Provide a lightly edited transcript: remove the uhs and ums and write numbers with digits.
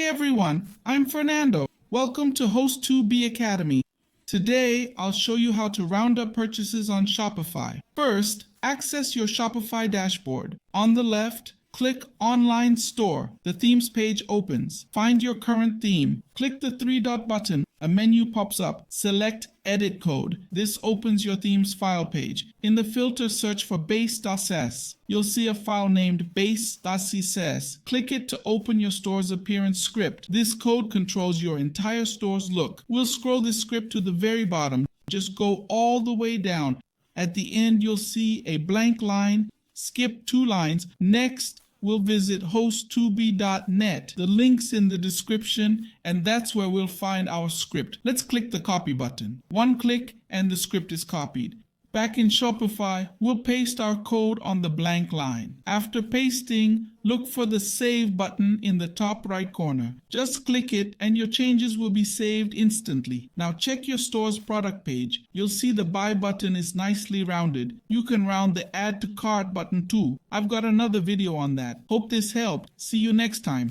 everyone, I'm Fernando. Welcome to Host2B Academy. Today, I'll show you how to round up purchases on Shopify. First, access your Shopify dashboard. On the left, click Online Store. The themes page opens. Find your current theme. Click the three-dot button. A menu pops up. Select Edit Code. This opens your theme's file page. In the filter, search for base.cs. You'll see a file named base.css. Click it to open your store's appearance script. This code controls your entire store's look. We'll scroll this script to the very bottom. Just go all the way down. At the end, you'll see a blank line. Skip 2 lines. Next, we'll visit host2b.net. The link's in the description, and that's where we'll find our script. Let's click the copy button. One click and the script is copied. Back in Shopify, we'll paste our code on the blank line. After pasting, look for the Save button in the top right corner. Just click it and your changes will be saved instantly. Now check your store's product page. You'll see the Buy button is nicely rounded. You can round the Add to Cart button too. I've got another video on that. Hope this helped. See you next time.